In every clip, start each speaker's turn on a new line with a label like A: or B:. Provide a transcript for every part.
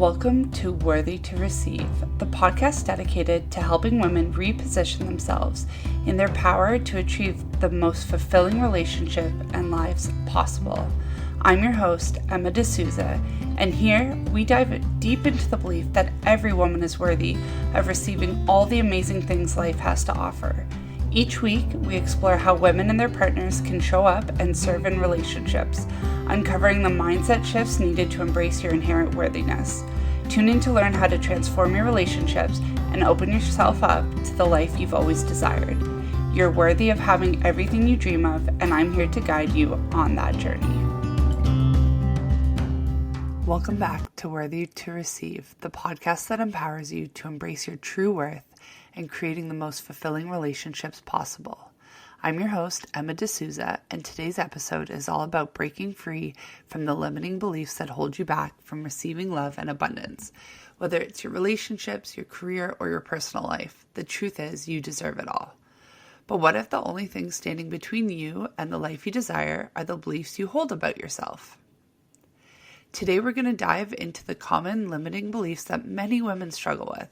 A: Welcome to Worthy to Receive, the podcast dedicated to helping women reposition themselves in their power to achieve the most fulfilling relationship and lives possible. I'm your host, Emma DeSouza, and here we dive deep into the belief that every woman is worthy of receiving all the amazing things life has to offer. Each week, we explore how women and their partners can show up and serve in relationships, uncovering the mindset shifts needed to embrace your inherent worthiness. Tune in to learn how to transform your relationships and open yourself up to the life you've always desired. You're worthy of having everything you dream of, and I'm here to guide you on that journey. Welcome back to Worthy to Receive, the podcast that empowers you to embrace your true worth and creating the most fulfilling relationships possible. I'm your host, Emma DeSouza, and today's episode is all about breaking free from the limiting beliefs that hold you back from receiving love and abundance. Whether it's your relationships, your career, or your personal life, the truth is you deserve it all. But what if the only thing standing between you and the life you desire are the beliefs you hold about yourself? Today we're going to dive into the common limiting beliefs that many women struggle with,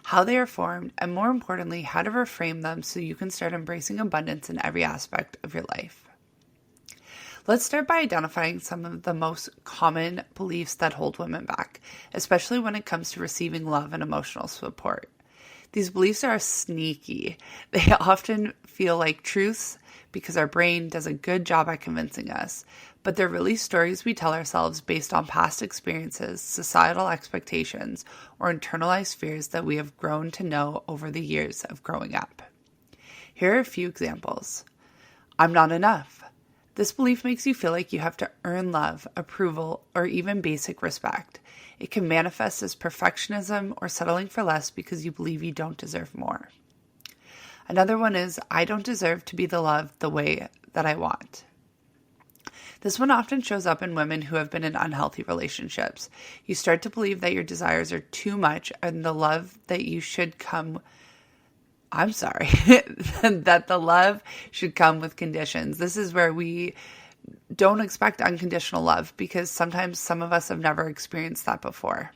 A: how they are formed, and more importantly, how to reframe them so you can start embracing abundance in every aspect of your life. Let's start by identifying some of the most common beliefs that hold women back, especially when it comes to receiving love and emotional support. These beliefs are sneaky. They often feel like truths because our brain does a good job at convincing us, but they're really stories we tell ourselves based on past experiences, societal expectations, or internalized fears that we have grown to know over the years of growing up. Here are a few examples. I'm not enough. This belief makes you feel like you have to earn love, approval, or even basic respect. It can manifest as perfectionism or settling for less because you believe you don't deserve more. Another one is, I don't deserve to be loved the way that I want. This one often shows up in women who have been in unhealthy relationships. You start to believe that your desires are too much and the love that you should come that the love should come with conditions. This is where we don't expect unconditional love because sometimes some of us have never experienced that before.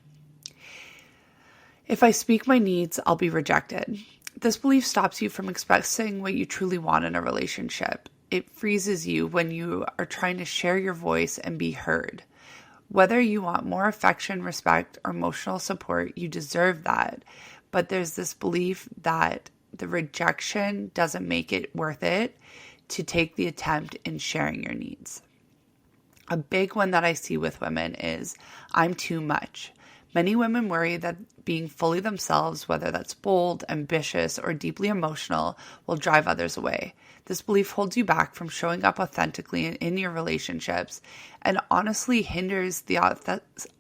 A: If I speak my needs, I'll be rejected. This belief stops you from expressing what you truly want in a relationship. It freezes you when you are trying to share your voice and be heard. Whether you want more affection, respect, or emotional support, you deserve that. But there's this belief that the rejection doesn't make it worth it to take the attempt in sharing your needs. A big one that I see with women is, I'm too much. Many women worry that being fully themselves, whether that's bold, ambitious, or deeply emotional, will drive others away. This belief holds you back from showing up authentically in your relationships and honestly hinders the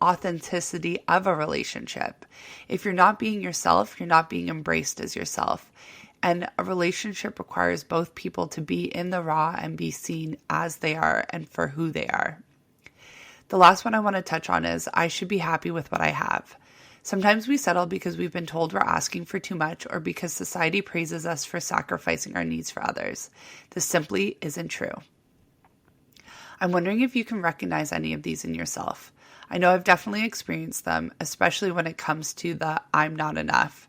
A: authenticity of a relationship. If you're not being yourself, you're not being embraced as yourself. And a relationship requires both people to be in the raw and be seen as they are and for who they are. The last one I want to touch on is, I should be happy with what I have. Sometimes we settle because we've been told we're asking for too much or because society praises us for sacrificing our needs for others. This simply isn't true. I'm wondering if you can recognize any of these in yourself. I know I've definitely experienced them, especially when it comes to the I'm not enough.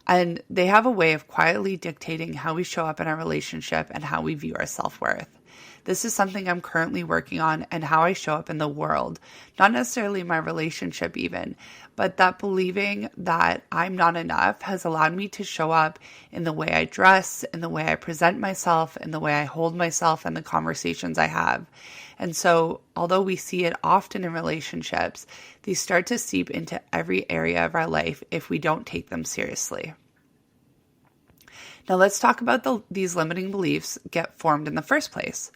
A: And they have a way of quietly dictating how we show up in our relationship and how we view our self-worth. This is something I'm currently working on and how I show up in the world, not necessarily my relationship even, but that believing that I'm not enough has allowed me to show up in the way I dress, in the way I present myself, in the way I hold myself and the conversations I have. And so, although we see it often in relationships, these start to seep into every area of our life if we don't take them seriously. Now let's talk about these limiting beliefs get formed in the first place.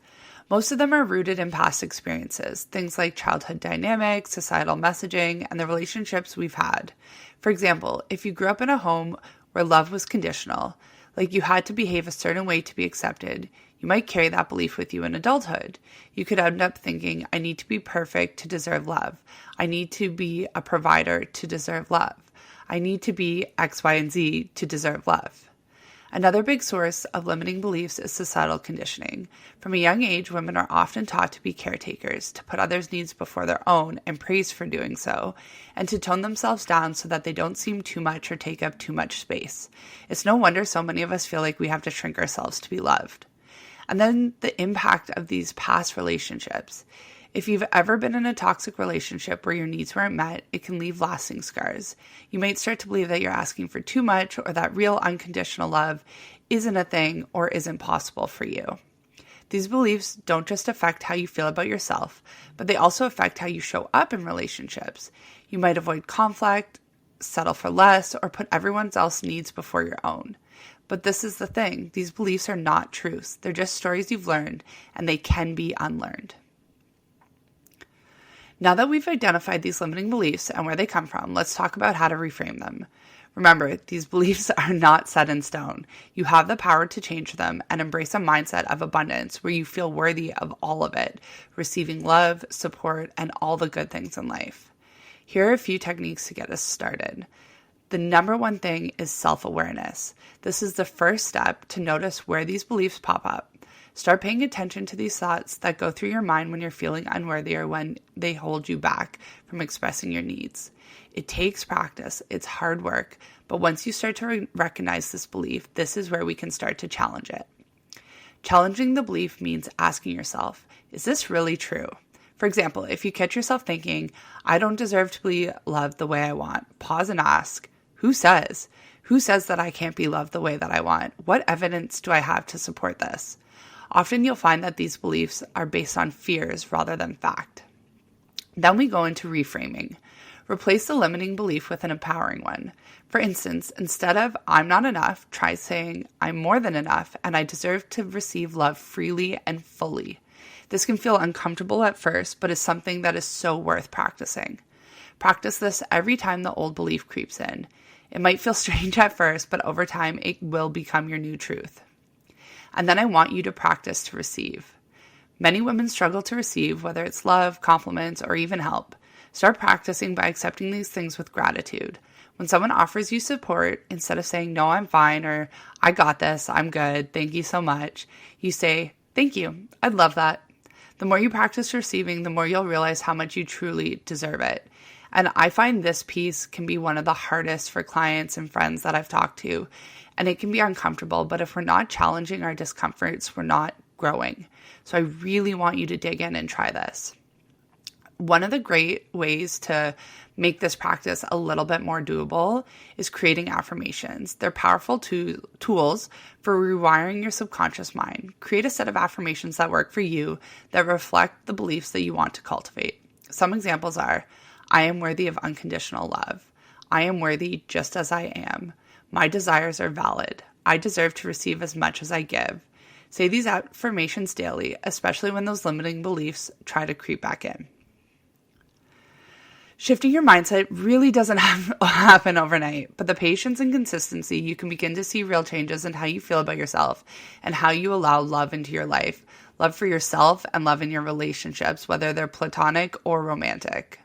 A: Most of them are rooted in past experiences, things like childhood dynamics, societal messaging, and the relationships we've had. For example, if you grew up in a home where love was conditional, like you had to behave a certain way to be accepted, you might carry that belief with you in adulthood. You could end up thinking, I need to be perfect to deserve love. I need to be a provider to deserve love. I need to be X, Y, and Z to deserve love. Another big source of limiting beliefs is societal conditioning. From a young age, women are often taught to be caretakers, to put others' needs before their own and praised for doing so, and to tone themselves down so that they don't seem too much or take up too much space. It's no wonder so many of us feel like we have to shrink ourselves to be loved. And then the impact of these past relationships. If you've ever been in a toxic relationship where your needs weren't met, it can leave lasting scars. You might start to believe that you're asking for too much or that real unconditional love isn't a thing or isn't possible for you. These beliefs don't just affect how you feel about yourself, but they also affect how you show up in relationships. You might avoid conflict, settle for less, or put everyone else's needs before your own. But this is the thing. These beliefs are not truths. They're just stories you've learned, and they can be unlearned. Now that we've identified these limiting beliefs and where they come from, let's talk about how to reframe them. Remember, these beliefs are not set in stone. You have the power to change them and embrace a mindset of abundance where you feel worthy of all of it, receiving love, support, and all the good things in life. Here are a few techniques to get us started. The number one thing is self-awareness. This is the first step to notice where these beliefs pop up. Start paying attention to these thoughts that go through your mind when you're feeling unworthy or when they hold you back from expressing your needs. It takes practice. It's hard work. But once you start to recognize this belief, this is where we can start to challenge it. Challenging the belief means asking yourself, is this really true? For example, if you catch yourself thinking, I don't deserve to be loved the way I want, pause and ask, who says? Who says that I can't be loved the way that I want? What evidence do I have to support this? Often you'll find that these beliefs are based on fears rather than fact. Then we go into reframing. Replace the limiting belief with an empowering one. For instance, instead of I'm not enough, try saying I'm more than enough and I deserve to receive love freely and fully. This can feel uncomfortable at first, but is something that is so worth practicing. Practice this every time the old belief creeps in. It might feel strange at first, but over time it will become your new truth. And then I want you to practice to receive. Many women struggle to receive, whether it's love, compliments, or even help. Start practicing by accepting these things with gratitude. When someone offers you support, instead of saying, no, I'm fine, or I got this, I'm good, thank you so much, you say, thank you, I'd love that. The more you practice receiving, the more you'll realize how much you truly deserve it. And I find this piece can be one of the hardest for clients and friends that I've talked to. And it can be uncomfortable, but if we're not challenging our discomforts, we're not growing. So I really want you to dig in and try this. One of the great ways to make this practice a little bit more doable is creating affirmations. They're powerful tools for rewiring your subconscious mind. Create a set of affirmations that work for you that reflect the beliefs that you want to cultivate. Some examples are, I am worthy of unconditional love. I am worthy just as I am. My desires are valid. I deserve to receive as much as I give. Say these affirmations daily, especially when those limiting beliefs try to creep back in. Shifting your mindset really doesn't happen overnight, but the patience and consistency, you can begin to see real changes in how you feel about yourself and how you allow love into your life. Love for yourself and love in your relationships, whether they're platonic or romantic.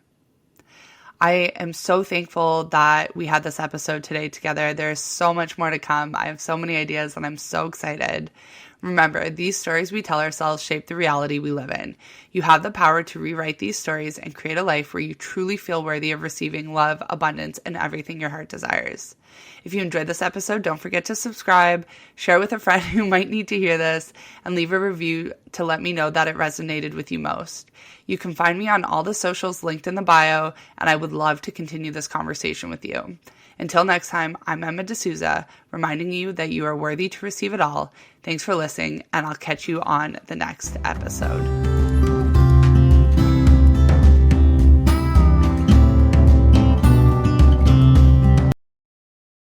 A: I am so thankful that we had this episode today together. There's so much more to come. I have so many ideas and I'm so excited. Remember, these stories we tell ourselves shape the reality we live in. You have the power to rewrite these stories and create a life where you truly feel worthy of receiving love, abundance, and everything your heart desires. If you enjoyed this episode, don't forget to subscribe, share with a friend who might need to hear this, and leave a review to let me know that it resonated with you most. You can find me on all the socials linked in the bio, and I would love to continue this conversation with you. Until next time, I'm Emma DeSouza, reminding you that you are worthy to receive it all. Thanks for listening, and I'll catch you on the next episode.